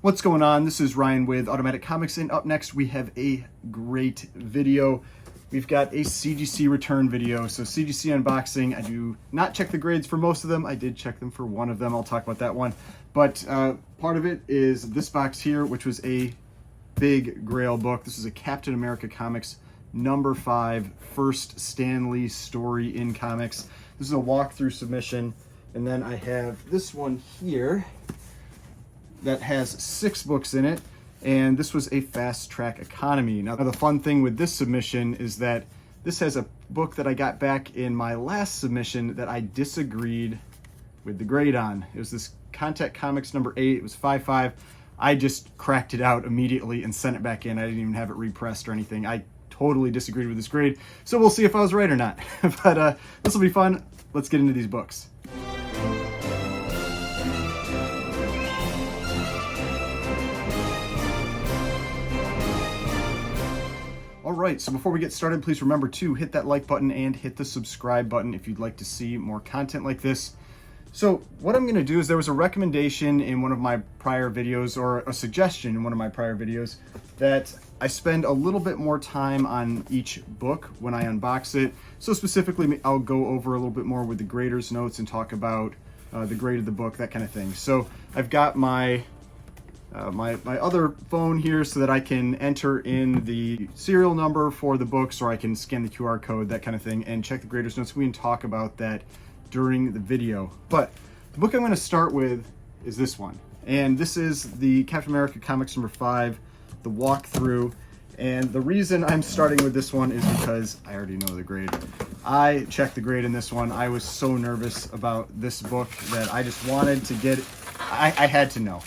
What's going on? This is Ryan with Automatic Comics, and up next we have a great video. We've got a CGC return video. So CGC unboxing. I do not check the grades for most of them. I did check them for one of them. I'll talk about that one. But part of it is this box here, which was a big Grail book. This is a Captain America Comics number 5, first Stan Lee story in comics. This is a walkthrough submission. And then I have this one here that has 6 books in it, and this was a fast track economy. Now the fun thing with this submission is that this has a book that I got back in my last submission that I disagreed with the grade on. It was this Contact Comics number 8, it was 5.5. I just cracked it out immediately and sent it back in. I didn't even have it repressed or anything. I totally disagreed with this grade, so we'll see if I was right or not. But this will be fun. Let's get into these books. Alright, so before we get started, please remember to hit that like button and hit the subscribe button if you'd like to see more content like this. So what I'm going to do is, there was a recommendation in one of my prior videos, or a suggestion in one of my prior videos, that I spend a little bit more time on each book when I unbox it. So specifically, I'll go over a little bit more with the grader's notes and talk about the grade of the book, that kind of thing. So I've got my my other phone here so that I can enter in the serial number for the books, or I can scan the QR code, that kind of thing, and check the grader's notes. We can talk about that during the video. But the book I'm going to start with is this one. And this is the Captain America Comics number 5, the walkthrough. And the reason I'm starting with this one is because I already know the grade. I checked the grade in this one. I was so nervous about this book that I just wanted to get it. I had to know.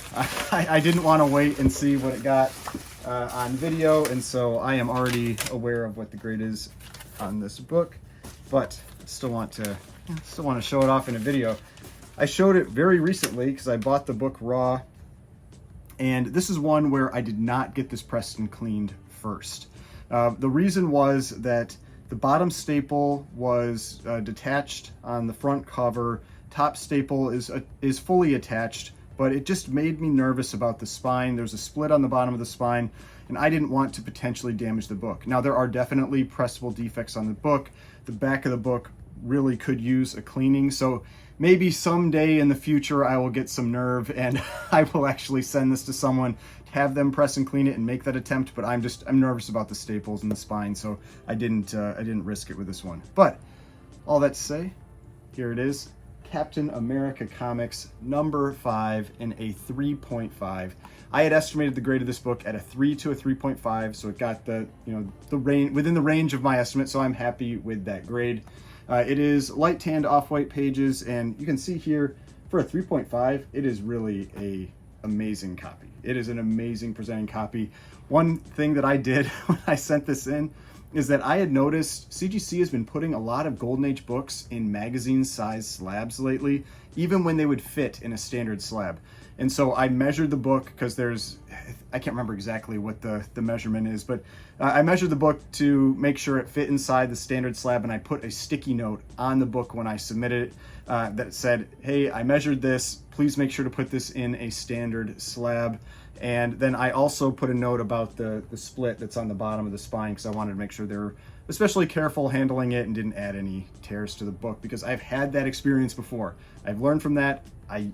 I didn't want to wait and see what it got on video, and so I am already aware of what the grade is on this book, but still want to show it off in a video. I showed it very recently because I bought the book raw, and this is one where I did not get this pressed and cleaned first. The reason was that the bottom staple was detached on the front cover. Top staple is fully attached, but it just made me nervous about the spine. There's a split on the bottom of the spine, and I didn't want to potentially damage the book. Now, there are definitely pressable defects on the book. The back of the book really could use a cleaning, so maybe someday in the future I will get some nerve and I will actually send this to someone to have them press and clean it and make that attempt. But I'm nervous about the staples and the spine, so I didn't risk it with this one. But all that to say, here it is. Captain America Comics number 5 in a 3.5. I had estimated the grade of this book at a 3 to a 3.5, so it got the range, within the range of my estimate, so I'm happy with that grade. It is light tanned off-white pages, and you can see here for a 3.5, it is really a amazing copy. It is an amazing presenting copy. One thing that I did when I sent this in is that I had noticed CGC has been putting a lot of Golden Age books in magazine-sized slabs lately, even when they would fit in a standard slab. And so I measured the book, because I can't remember exactly what the measurement is, but I measured the book to make sure it fit inside the standard slab, and I put a sticky note on the book when I submitted it that said, hey, I measured this, please make sure to put this in a standard slab. And then I also put a note about the split that's on the bottom of the spine, because I wanted to make sure they were especially careful handling it and didn't add any tears to the book, because I've had that experience before. I've learned from that. I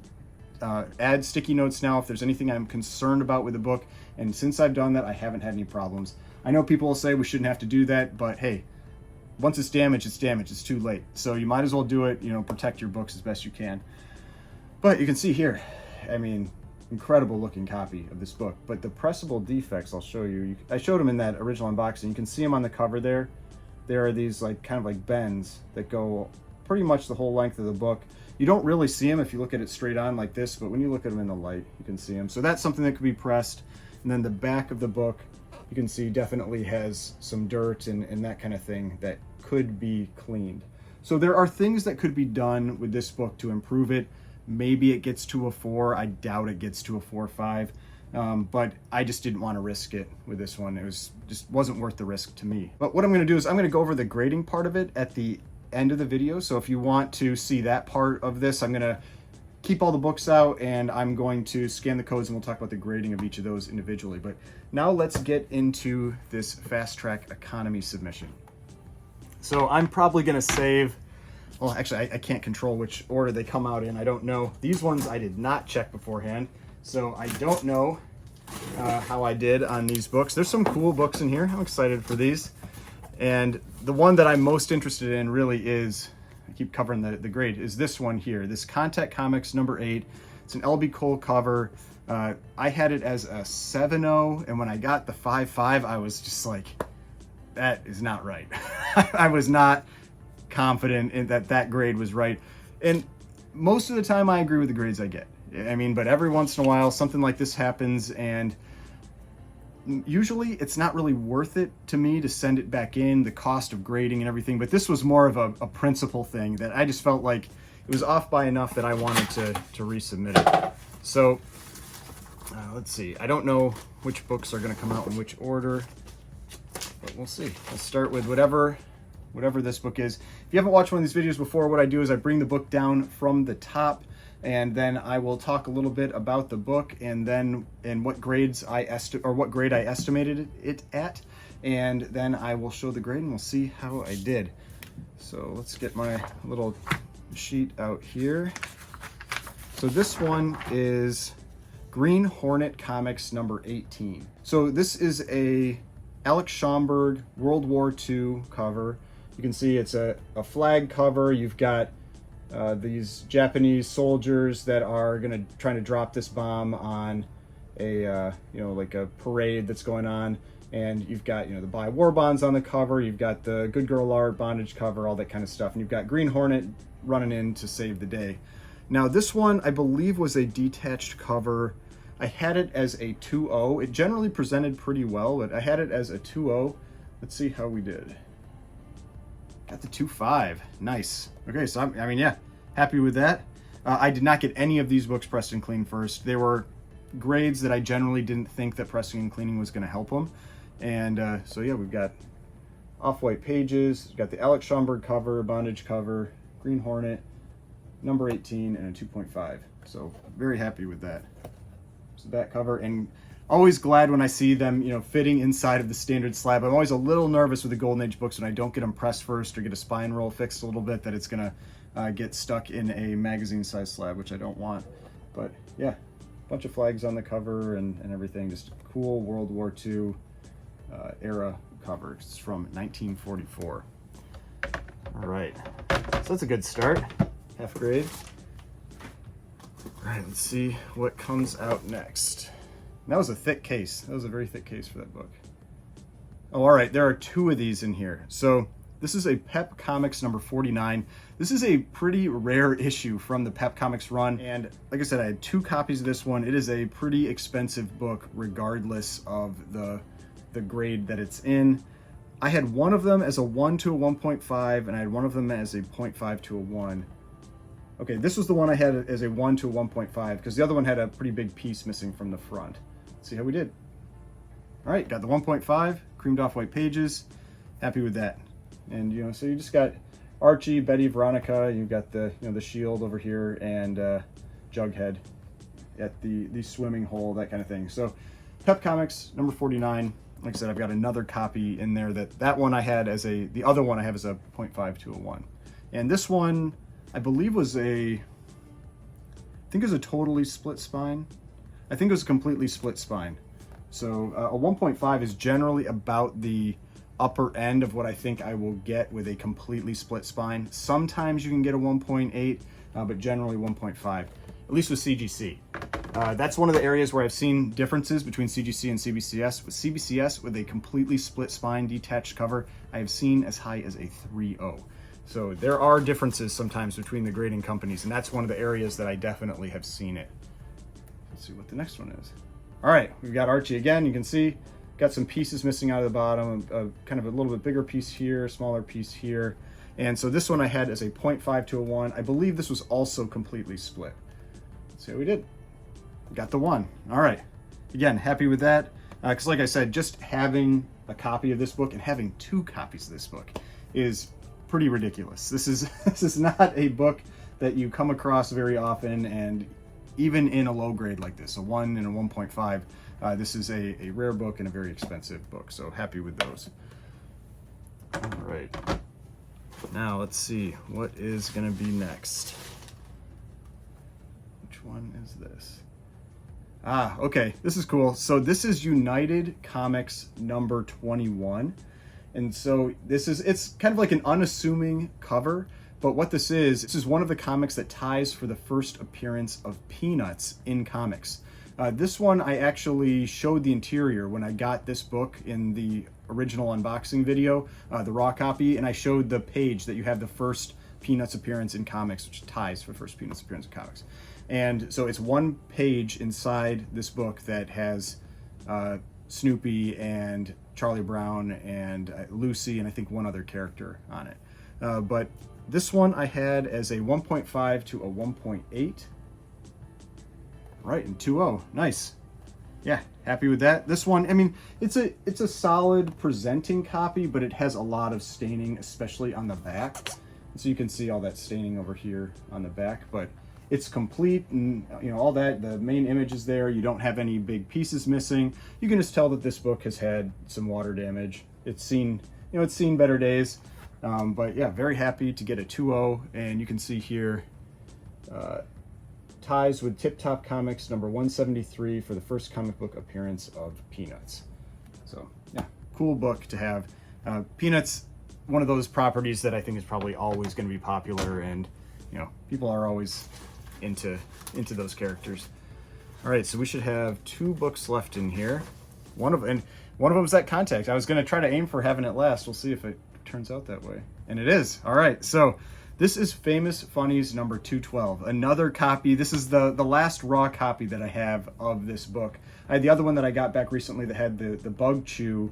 add sticky notes now if there's anything I'm concerned about with the book, and since I've done that, I haven't had any problems. I know people will say we shouldn't have to do that, but hey, once it's damaged, it's damaged. It's too late. So you might as well do it, protect your books as best you can. But you can see here, I mean, incredible looking copy of this book. But the pressable defects, I'll show you. I showed them in that original unboxing. You can see them on the cover there. There are these kind of bends that go pretty much the whole length of the book. You don't really see them if you look at it straight on like this, but when you look at them in the light, you can see them. So that's something that could be pressed. And then the back of the book, you can see definitely has some dirt and that kind of thing that could be cleaned. So there are things that could be done with this book to improve it. Maybe it gets to a 4. I doubt it gets to a 4 or 5. But I just didn't want to risk it with this one. It just wasn't worth the risk to me. But what I'm going to do is I'm going to go over the grading part of it at the end of the video. So if you want to see that part of this, I'm going to keep all the books out, and I'm going to scan the codes, and we'll talk about the grading of each of those individually. But now let's get into this fast track economy submission. So I'm probably going to save, well, actually I can't control which order they come out in. I don't know. These ones I did not check beforehand, so I don't know how I did on these books. There's some cool books in here. I'm excited for these. And the one that I'm most interested in really is, I keep covering the grade, is this one here, this Contact Comics number 8. It's an LB Cole cover. I had it as a 7.0, and when I got the 5.5, I was just like, that is not right. I was not confident in that grade was right. And most of the time I agree with the grades I get. I mean, but every once in a while something like this happens, and usually it's not really worth it to me to send it back in, the cost of grading and everything. But this was more of a principle thing that I just felt like it was off by enough that I wanted to resubmit it. So let's see. I don't know which books are going to come out in which order, but we'll see. Let's start with whatever this book is. If you haven't watched one of these videos before, what I do is I bring the book down from the top, and then I will talk a little bit about the book, and what grade I estimated it at, and then I will show the grade and we'll see how I did. So let's get my little sheet out here. So this one is Green Hornet Comics number 18. So this is a Alex Schomburg World War II cover. You can see it's a flag cover. You've got these Japanese soldiers that are trying to drop this bomb on a like a parade that's going on, and you've got the buy war bonds on the cover. You've got the good girl art, bondage cover, all that kind of stuff, and you've got Green Hornet running in to save the day. Now this one I believe was a detached cover. I had it as a 2.0. It generally presented pretty well, but I had it as a 2.0. Let's see how we did. Got the 2.5. Nice. Okay, so I mean, yeah, happy with that. I did not get any of these books pressed and cleaned first. They were grades that I generally didn't think that pressing and cleaning was going to help them. And so yeah, we've got off-white pages. We've got the Alex Schomburg cover, bondage cover, Green Hornet, number 18, and a 2.5. So very happy with that. So that cover, and always glad when I see them, fitting inside of the standard slab. I'm always a little nervous with the Golden Age books when I don't get them pressed first or get a spine roll fixed a little bit, that it's gonna get stuck in a magazine size slab, which I don't want. But yeah, a bunch of flags on the cover and everything. Just a cool World War II era cover. It's from 1944. All right, so that's a good start. Half grade. All right, let's see what comes out next. That was a thick case. That was a very thick case for that book. Oh, all right, there are 2 of these in here. So this is a Pep Comics number 49. This is a pretty rare issue from the Pep Comics run. And like I said, I had 2 copies of this one. It is a pretty expensive book regardless of the grade that it's in. I had one of them as a 1 to a 1.5, and I had one of them as a 0.5 to a 1. Okay, this was the one I had as a 1 to a 1.5, because the other one had a pretty big piece missing from the front. Let's see how we did. All right, got the 1.5, creamed off white pages. Happy with that. And so you just got Archie, Betty, Veronica. You've got the the shield over here, and Jughead at the swimming hole, that kind of thing. So Pep Comics number 49. Like I said, I've got another copy in there. That one I had as the other one I have as a 0.5 to a 1, and this one I believe was I think it was a totally split spine. I think it was a completely split spine. So a 1.5 is generally about the upper end of what I think I will get with a completely split spine. Sometimes you can get a 1.8, but generally 1.5, at least with CGC. That's one of the areas where I've seen differences between CGC and CBCS. With CBCS, with a completely split spine detached cover, I have seen as high as a 3.0. So there are differences sometimes between the grading companies, and that's one of the areas that I definitely have seen it. Let's see what the next one is. All right, we've got Archie again. You can see, got some pieces missing out of the bottom, kind of a little bit bigger piece here, smaller piece here. And so this one I had as a 0.5 to a 1. I believe this was also completely split. Let's see how we did. Got the 1. All right. Again, happy with that. Because like I said, just having a copy of this book and having 2 copies of this book is pretty ridiculous. This is not a book that you come across very often, and even in a low grade like this, a 1 and a 1.5, this is a rare book and a very expensive book, so happy with those. All right, now let's see what is going to be next. Which one is this? Okay, this is cool. So this is United Comics number 21. And so it's kind of like an unassuming cover, but what this is one of the comics that ties for the first appearance of Peanuts in comics. This one, I actually showed the interior when I got this book in the original unboxing video, the raw copy, and I showed the page that you have the first Peanuts appearance in comics, which ties for first Peanuts appearance in comics. And so it's one page inside this book that has Snoopy and Charlie Brown and Lucy and I think one other character on it. But this one I had as a 1.5 to a 1.8. Right, and 2.0, nice. Yeah, happy with that. This one, I mean, it's a solid presenting copy, but it has a lot of staining, especially on the back. So you can see all that staining over here on the back, but it's complete, and all that. The main image is there. You don't have any big pieces missing. You can just tell that this book has had some water damage. It's seen, it's seen better days. But yeah, very happy to get a 2.0, and you can see here, ties with Tip Top Comics number 173 for the first comic book appearance of Peanuts. So yeah, cool book to have. Peanuts, one of those properties that I think is probably always going to be popular, and people are always into those characters. All right, so we should have 2 books left in here. One of them is that Contact. I was going to try to aim for having it last. We'll see if it turns out that way, and it is. All right, so this is Famous Funnies number 212, another copy. This is the last raw copy that I have of this book. I had the other one that I got back recently that had the bug chew,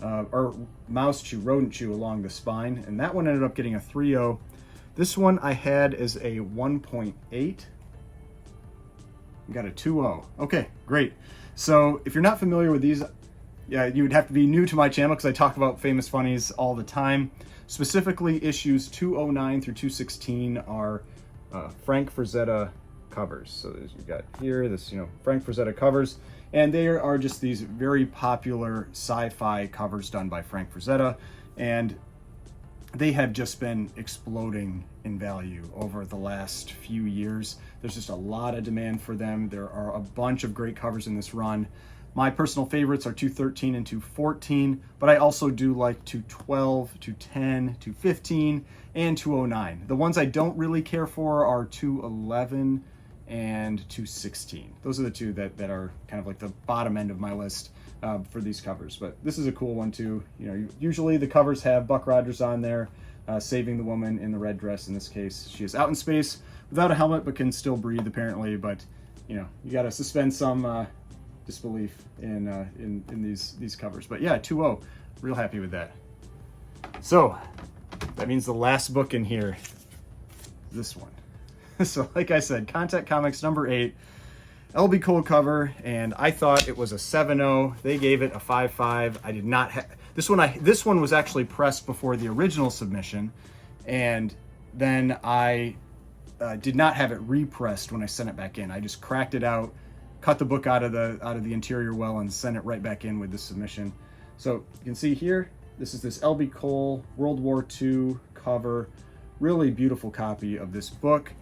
or mouse chew, rodent chew along the spine, and that one ended up getting a 3.0. This one I had as a 1.8. Got a 2.0. Okay, great. So if you're not familiar with these, yeah, you would have to be new to my channel because I talk about Famous Funnies all the time. Specifically, issues 209 through 216 are Frank Frazetta covers. So you've got here this, Frank Frazetta covers, and they are just these very popular sci-fi covers done by Frank Frazetta, and they have just been exploding in value over the last few years. There's just a lot of demand for them. There are a bunch of great covers in this run. My personal favorites are 213 and 214, but I also do like 212, 210, 215, and 209. The ones I don't really care for are 211 and 216. Those are the two that are kind of like the bottom end of my list for these covers. But this is a cool one too. Usually the covers have Buck Rogers on there, saving the woman in the red dress. In this case, she is out in space without a helmet, but can still breathe apparently. But you got to suspend some disbelief in these covers. But yeah, 2.0, real happy with that. So that means the last book in here, this one. So like I said, Contact Comics number 8, LB Cole cover, and I thought it was a 7.0. They gave it a 5.5. I did not have this one. This one was actually pressed before the original submission, and then I did not have it repressed when I sent it back in. I just cracked it out, cut the book out of the interior well, and sent it right back in with the submission. So you can see here, this is this LB Cole World War II cover. Really beautiful copy of this book.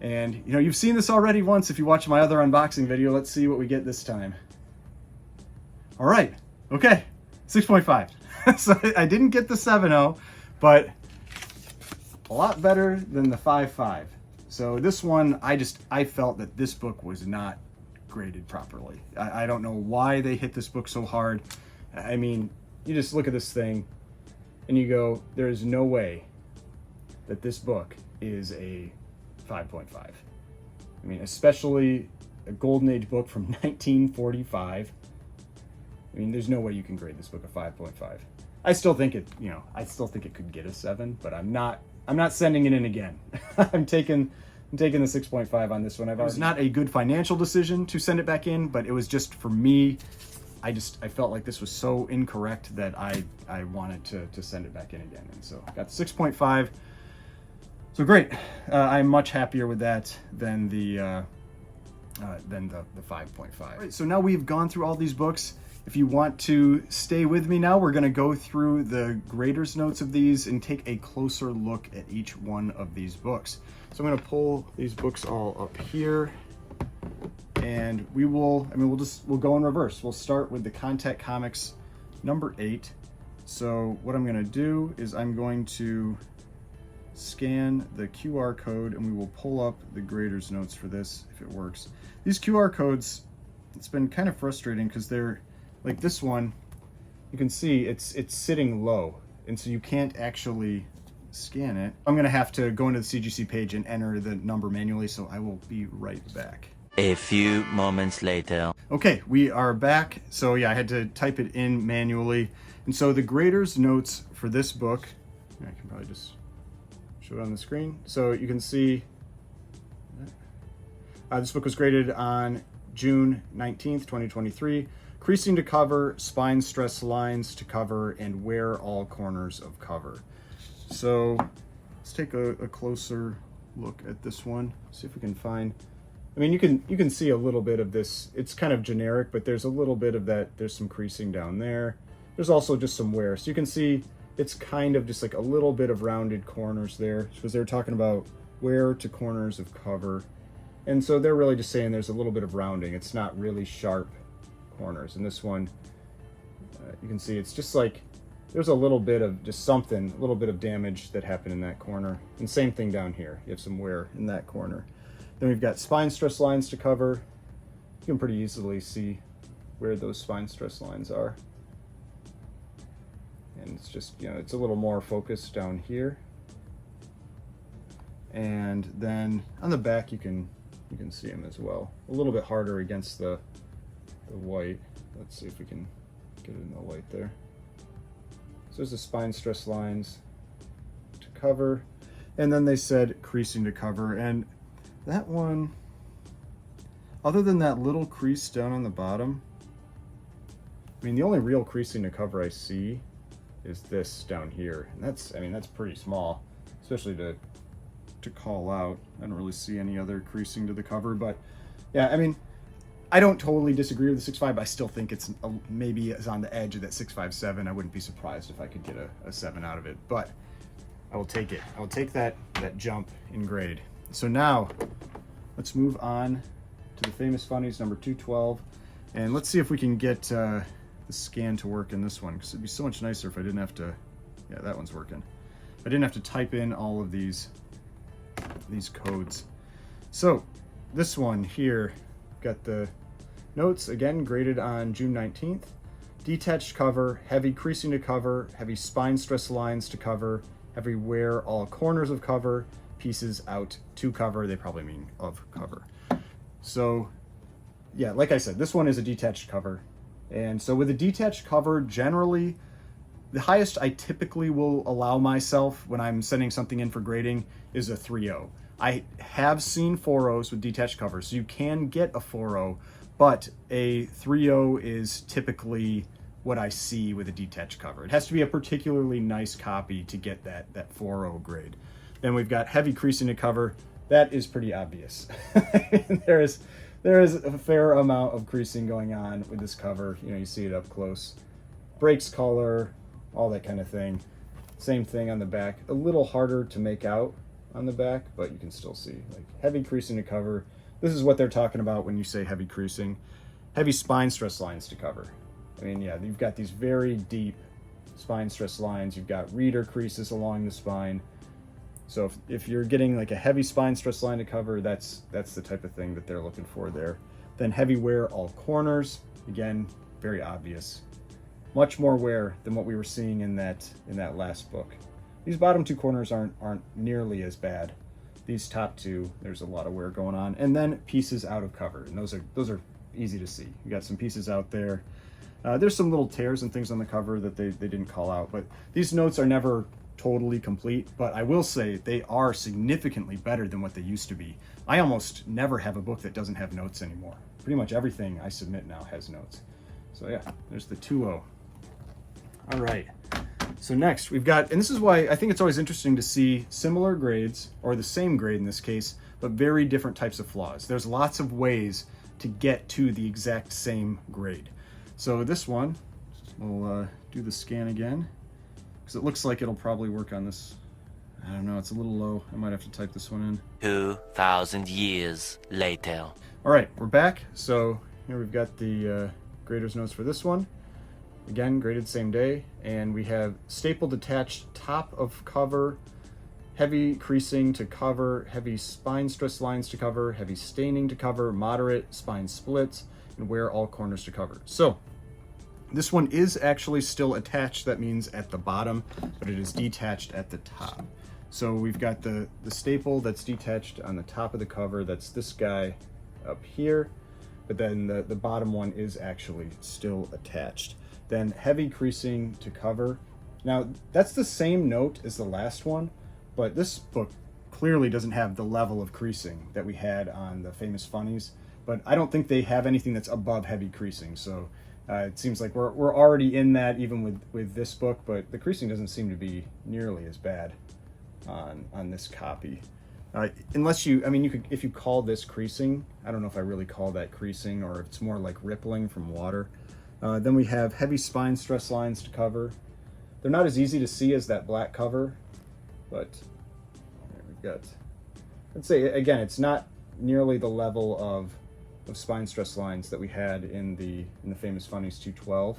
And you've seen this already once if you watch my other unboxing video. Let's see what we get this time. All right, okay, 6.5. So I didn't get the 7.0, but a lot better than the 5.5. So this one, I felt that this book was not graded properly. I don't know why they hit this book so hard. I mean, you just look at this thing and you go, there is no way that this book is a 5.5. I mean, especially a Golden Age book from 1945. I mean, there's no way you can grade this book a 5.5. I still think it, I still think it could get a 7, but I'm not sending it in again. I'm taking the 6.5 on this one. It was not a good financial decision to send it back in, but it was just, for me, I felt like this was so incorrect that I wanted to send it back in again. And so I got the 6.5. So great. I'm much happier with that than the 5.5. All right, so now we've gone through all these books. If you want to stay with me now, we're going to go through the grader's notes of these and take a closer look at each one of these books. So I'm going to pull these books all up here, and we'll go in reverse. We'll start with the Contact Comics number 8. So what I'm going to do is I'm going to scan the QR code, and we will pull up the grader's notes for this if it works. These QR codes, it's been kind of frustrating because they're like this one, you can see it's sitting low, and so you can't actually scan it. I'm gonna have to go into the CGC page and enter the number manually, so I will be right back. A few moments later. Okay, we are back. So yeah, I had to type it in manually. And so the grader's notes for this book, I can probably just show it on the screen. So you can see this book was graded on June 19th, 2023. Creasing to cover, spine stress lines to cover, and wear all corners of cover. So let's take a closer look at this one. See if we can find, I mean, you can see a little bit of this. It's kind of generic, but there's a little bit of that. There's some creasing down there. There's also just some wear. So you can see it's kind of just like a little bit of rounded corners there, because they're talking about wear to corners of cover. And so they're really just saying there's a little bit of rounding. It's not really sharp corners. And this one, you can see it's just like there's a little bit of just something, a little bit of damage that happened in that corner. And same thing down here. You have some wear in that corner. Then we've got spine stress lines to cover. You can pretty easily see where those spine stress lines are. And it's just, you know, it's a little more focused down here. And then on the back, you can see them as well. A little bit harder against the white. Let's see if we can get it in the light there. So there's the spine stress lines to cover. And then they said creasing to cover. And that one, other than that little crease down on the bottom, I mean, the only real creasing to cover I see is this down here. And that's, I mean, that's pretty small, especially to call out. I don't really see any other creasing to the cover, but yeah, I mean, I don't totally disagree with the 6.5, but I still think it's maybe is on the edge of that 6.57. I wouldn't be surprised if I could get a 7 out of it, but I will take it. I'll take that jump in grade. So now let's move on to the Famous Funnies number 212, and let's see if we can get the scan to work in this one, because it'd be so much nicer if I didn't have to, yeah, that one's working. I didn't have to type in all of these codes. So this one here, got the notes again graded on June 19th. Detached cover, heavy creasing to cover, heavy spine stress lines to cover, heavy wear all corners of cover, pieces out to cover. They probably mean of cover. So yeah, like I said, this one is a detached cover. And so with a detached cover, generally the highest I typically will allow myself when I'm sending something in for grading is a 3.0. I have seen 4.0s with detached covers, so you can get a 4.0, but a 3.0 is typically what I see with a detached cover. It has to be a particularly nice copy to get that 4.0 grade. Then we've got heavy creasing to cover. That is pretty obvious. There is a fair amount of creasing going on with this cover. You know, you see it up close. Breaks color, all that kind of thing. Same thing on the back. A little harder to make out on the back, but you can still see like heavy creasing to cover. This is what they're talking about when you say heavy creasing. Heavy spine stress lines to cover. I mean, yeah, you've got these very deep spine stress lines. You've got reader creases along the spine. So if you're getting like a heavy spine stress line to cover, that's the type of thing that they're looking for there. Then heavy wear all corners. Again, very obvious. Much more wear than what we were seeing in that last book. These bottom two corners aren't nearly as bad. These top two, there's a lot of wear going on. And then pieces out of cover, and those are easy to see. You got some pieces out there. There's some little tears and things on the cover that they didn't call out, but these notes are never totally complete, but I will say they are significantly better than what they used to be. I almost never have a book that doesn't have notes anymore. Pretty much everything I submit now has notes. So yeah, there's the 2.0. All right, So next we've got, and this is why I think it's always interesting to see similar grades, or the same grade in this case, but very different types of flaws. There's lots of ways to get to the exact same grade. So this one, we'll do the scan again, because it looks like it'll probably work on this. I don't know, it's a little low. I might have to type this one in. 2,000 years later. All right, we're back. So here we've got the grader's notes for this one. Again, graded same day. And we have staple detached top of cover, heavy creasing to cover, heavy spine stress lines to cover, heavy staining to cover, moderate spine splits, and wear all corners to cover. So this one is actually still attached. That means at the bottom, but it is detached at the top. So we've got the staple that's detached on the top of the cover. That's this guy up here, but then the bottom one is actually still attached. Then heavy creasing to cover. Now that's the same note as the last one, but this book clearly doesn't have the level of creasing that we had on the Famous Funnies, but I don't think they have anything that's above heavy creasing. So it seems like we're already in that even with this book, but the creasing doesn't seem to be nearly as bad on this copy. Unless you could, if you call this creasing, I don't know if I really call that creasing, or if it's more like rippling from water. Then we have heavy spine stress lines to cover. They're not as easy to see as that black cover, but we've got, let's say again, it's not nearly the level of spine stress lines that we had in the Famous Funnies 212.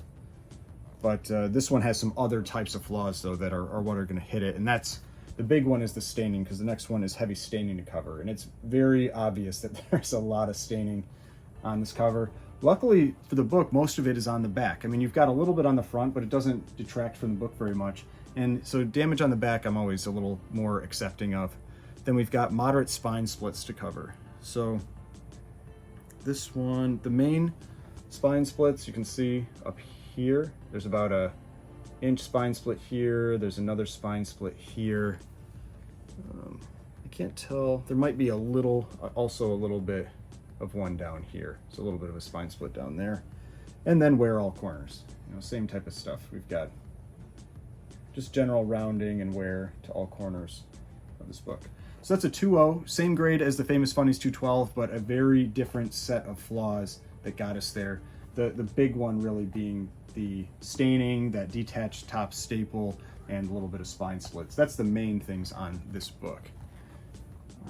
But this one has some other types of flaws though that are what are going to hit it, and that's the big one is the staining, because the next one is heavy staining to cover, and it's very obvious that there's a lot of staining on this cover. Luckily for the book, most of it is on the back. I mean, you've got a little bit on the front, but it doesn't detract from the book very much. And so damage on the back, I'm always a little more accepting of. Then we've got moderate spine splits to cover. So this one, the main spine splits, you can see up here, there's about a inch spine split here. There's another spine split here. I can't tell. There might be also a little bit of one down here. So a little bit of a spine split down there. And then wear all corners. Same type of stuff. We've got just general rounding and wear to all corners of this book. So that's a 2.0, same grade as the Famous Funnies 212, but a very different set of flaws that got us there. The big one really being the staining, that detached top staple, and a little bit of spine splits. That's the main things on this book.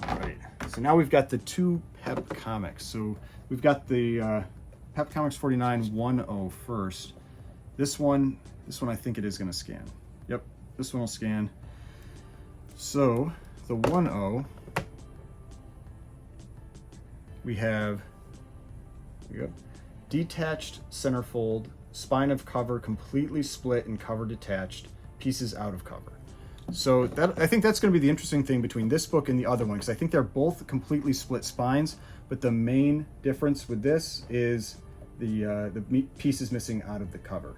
All right, so now we've got the two Pep comics. So we've got the Pep Comics 49 1.0 first. This one I think it is going to scan. Yep, this one will scan. So the 1.0, we have detached centerfold, spine of cover completely split and cover detached, pieces out of cover. So I think that's going to be the interesting thing between this book and the other one, because I think they're both completely split spines, but the main difference with this is the pieces missing out of the cover.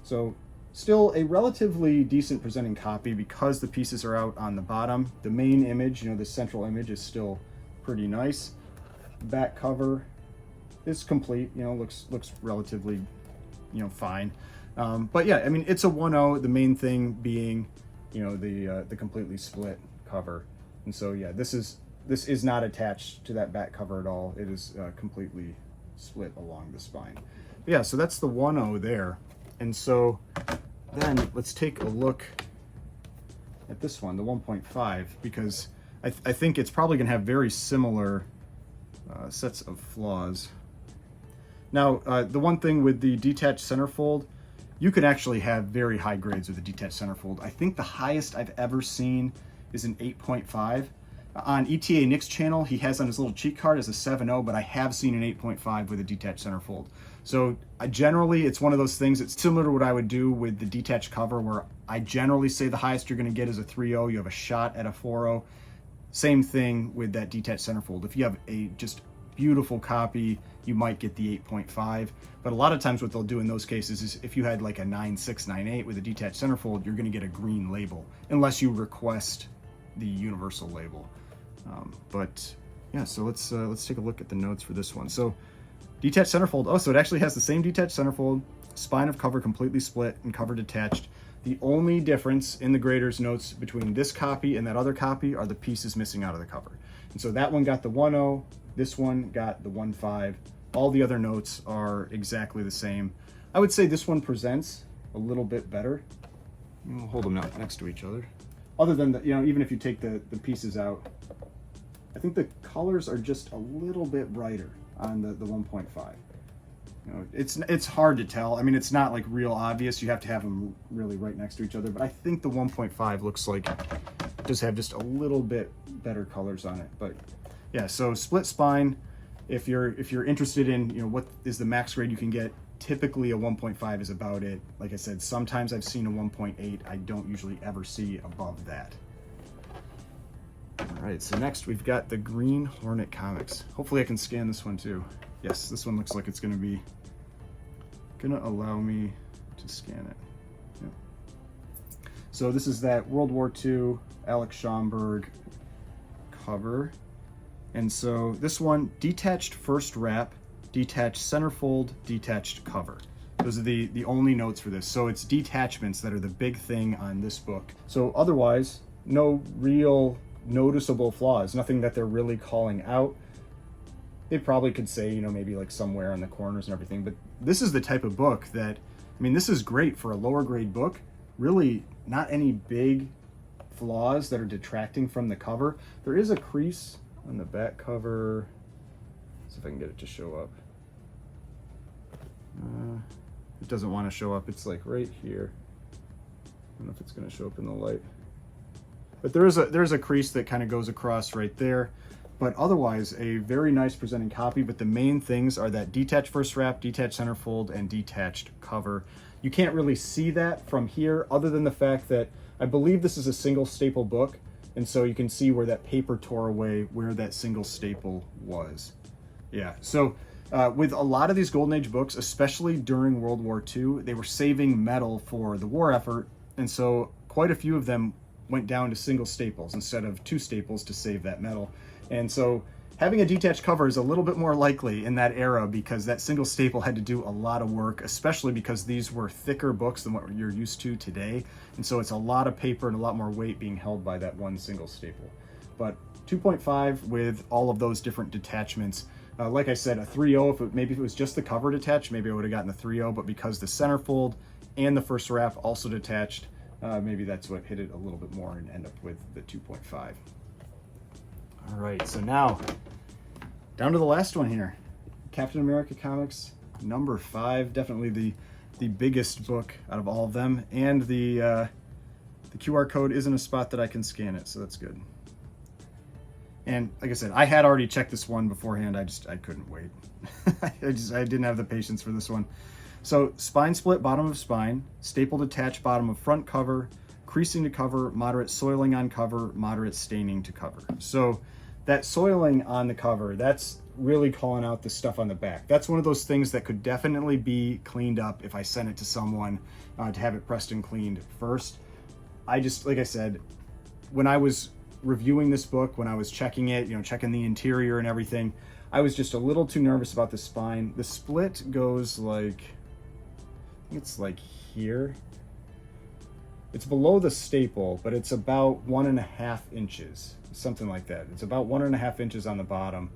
So still a relatively decent presenting copy because the pieces are out on the bottom. The main image, the central image, is still pretty nice. Back cover is complete, looks relatively fine. But yeah, I mean, it's a 1.0, the main thing being the completely split cover. And so yeah, this is not attached to that back cover at all. It is completely split along the spine. But yeah, so that's the 1.0 there. And so then let's take a look at this one, the 1.5, because I think it's probably gonna have very similar sets of flaws. Now, the one thing with the detached centerfold, you can actually have very high grades with the detached centerfold. I think the highest I've ever seen is an 8.5. On ETA Nick's channel, he has on his little cheat card as a 7.0, but I have seen an 8.5 with a detached centerfold. So generally, it's one of those things, it's similar to what I would do with the detached cover, where I generally say the highest you're gonna get is a 3.0, you have a shot at a 4.0. Same thing with that detached centerfold. If you have a just beautiful copy, you might get the 8.5, but a lot of times what they'll do in those cases is if you had like a 9.6, 9.8 with a detached centerfold, you're going to get a green label unless you request the universal label. But yeah, so let's take a look at the notes for this one. So detached centerfold, so it actually has the same detached centerfold, spine of cover completely split and cover detached. The only difference in the grader's notes between this copy and that other copy are the pieces missing out of the cover. And so that one got the 1.0, this one got the 1.5. All the other notes are exactly the same. I would say this one presents a little bit better. We'll hold them next to each other. Other than the, even if you take the pieces out, I think the colors are just a little bit brighter on the 1.5. It's hard to tell. I mean, it's not like real obvious. You have to have them really right next to each other. But I think the 1.5 looks like it does have just a little bit better colors on it. But yeah, so split spine. If you're interested in what is the max grade you can get, typically a 1.5 is about it. Like I said, sometimes I've seen a 1.8. I don't usually ever see above that. All right, so next we've got the Green Hornet Comics. Hopefully I can scan this one too. Yes, this one looks like it's gonna allow me to scan it. Yep. So this is that World War II Alex Schomburg cover. And so this one, detached first wrap, detached centerfold, detached cover. Those are the only notes for this. So it's detachments that are the big thing on this book. So otherwise, no real noticeable flaws, nothing that they're really calling out. They probably could say, maybe like somewhere on the corners and everything, but this is the type of book that, this is great for a lower grade book. Really not any big flaws that are detracting from the cover. There is a crease on the back cover. Let's see if I can get it to show up. It doesn't want to show up. It's like right here. I don't know if it's going to show up in the light. But there's a crease that kind of goes across right there. But otherwise, a very nice presenting copy. But the main things are that detached first wrap, detached centerfold, and detached cover. You can't really see that from here, other than the fact that I believe this is a single staple book. And so you can see where that paper tore away, where that single staple was. Yeah, so with a lot of these Golden Age books, especially during World War II, they were saving metal for the war effort. And so quite a few of them went down to single staples instead of two staples to save that metal. And so having a detached cover is a little bit more likely in that era because that single staple had to do a lot of work, especially because these were thicker books than what you're used to today. And so it's a lot of paper and a lot more weight being held by that one single staple. But 2.5 with all of those different detachments. Like I said, a 3.0, maybe if it was just the cover detached, maybe I would have gotten the 3.0, but because the centerfold and the first wrap also detached, maybe that's what hit it a little bit more and end up with the 2.5. All right, so now down to the last one here. Captain America Comics number 5, definitely the biggest book out of all of them, and the QR code is in a spot that I can scan it, so that's good. And like I said, I had already checked this one beforehand. I couldn't wait. I didn't have the patience for this one. So spine split, bottom of spine, staple detached, bottom of front cover, creasing to cover, moderate soiling on cover, moderate staining to cover. So that soiling on the cover, that's really calling out the stuff on the back. That's one of those things that could definitely be cleaned up if I sent it to someone to have it pressed and cleaned first. Like I said, when I was reviewing this book, when I was checking it, checking the interior and everything, I was just a little too nervous about the spine. The split goes like, I think it's like here. It's below the staple, but it's about 1.5 inches, something like that. It's about 1.5 inches on the bottom.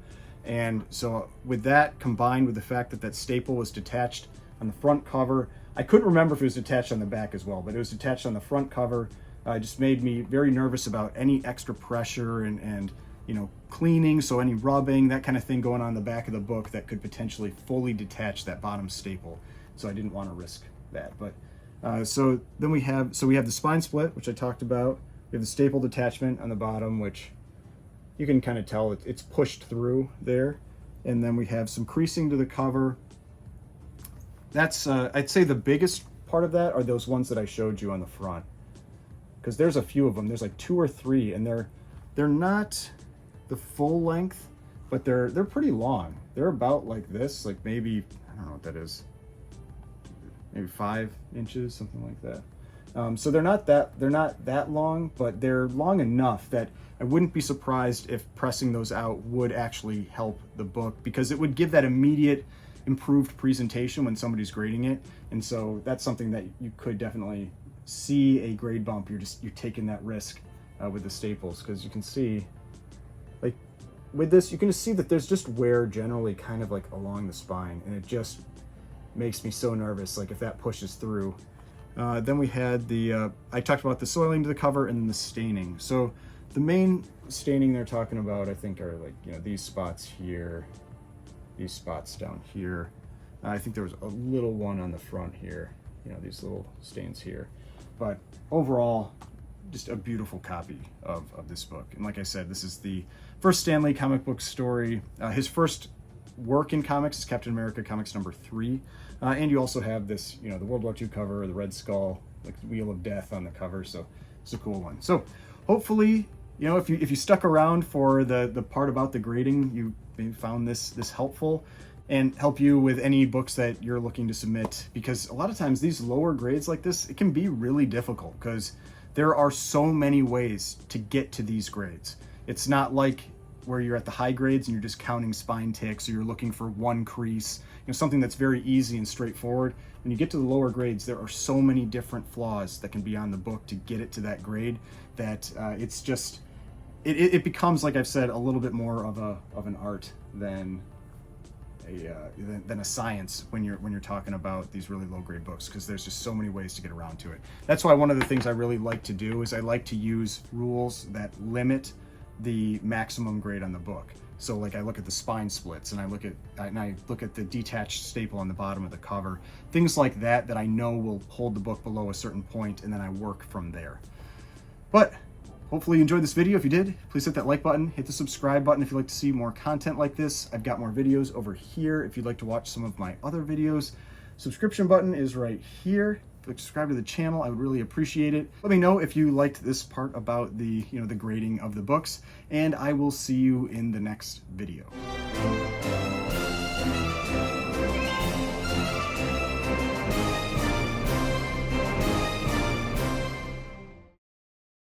And so with that combined with the fact that that staple was detached on the front cover, I couldn't remember if it was detached on the back as well, but it was detached on the front cover. It just made me very nervous about any extra pressure and cleaning, so any rubbing, that kind of thing going on in the back of the book that could potentially fully detach that bottom staple. So I didn't want to risk that. But so then we have the spine split, which I talked about. We have the staple detachment on the bottom, which you can kind of tell it's pushed through there. And then we have some creasing to the cover. That's I'd say the biggest part of that are those ones that I showed you on the front, because there's a few of them. There's like 2 or 3, and they're not the full length, but they're pretty long. They're about like this, like maybe, I don't know what that is, maybe 5 inches, something like that. So they're not that long, but they're long enough that I wouldn't be surprised if pressing those out would actually help the book, because it would give that immediate improved presentation when somebody's grading it. And so that's something that you could definitely see a grade bump, you're taking that risk with the staples, because you can see, like with this, you can just see that there's just wear generally kind of like along the spine, and it just makes me so nervous, like if that pushes through. Then we had the, I talked about the soiling to the cover and then the staining. So the main staining they're talking about, I think, are like, you know, these spots here, these spots down here. I think there was a little one on the front here, you know, these little stains here. But overall, just a beautiful copy of this book. And like I said, this is the first Stan Lee comic book story. His first work in comics is Captain America Comics #3. And you also have this, you know, the World War II cover, the Red Skull, like the Wheel of Death on the cover. So it's a cool one. So hopefully, you know, if you stuck around for the part about the grading, you maybe found this helpful and help you with any books that you're looking to submit, because a lot of times these lower grades like this, it can be really difficult because there are so many ways to get to these grades. It's not like where you're at the high grades and you're just counting spine ticks, or you're looking for one crease, you know, something that's very easy and straightforward. When you get to the lower grades, there are so many different flaws that can be on the book to get it to that grade that it's just, it becomes, like I've said, a little bit more of an art than a science when you're talking about these really low grade books, because there's just so many ways to get around to it. That's why one of the things I really like to do is I like to use rules that limit the maximum grade on the book. So like I look at the spine splits, and I look at the detached staple on the bottom of the cover, things like that I know will hold the book below a certain point, and then I work from there. But hopefully you enjoyed this video. If you did, please hit that like button, hit the subscribe button if you'd like to see more content like this. I've got more videos over here if you'd like to watch some of my other videos. Subscription button is right here. If you'd subscribe to the channel, I would really appreciate it. Let me know if you liked this part about the, you know, the grading of the books, and I will see you in the next video.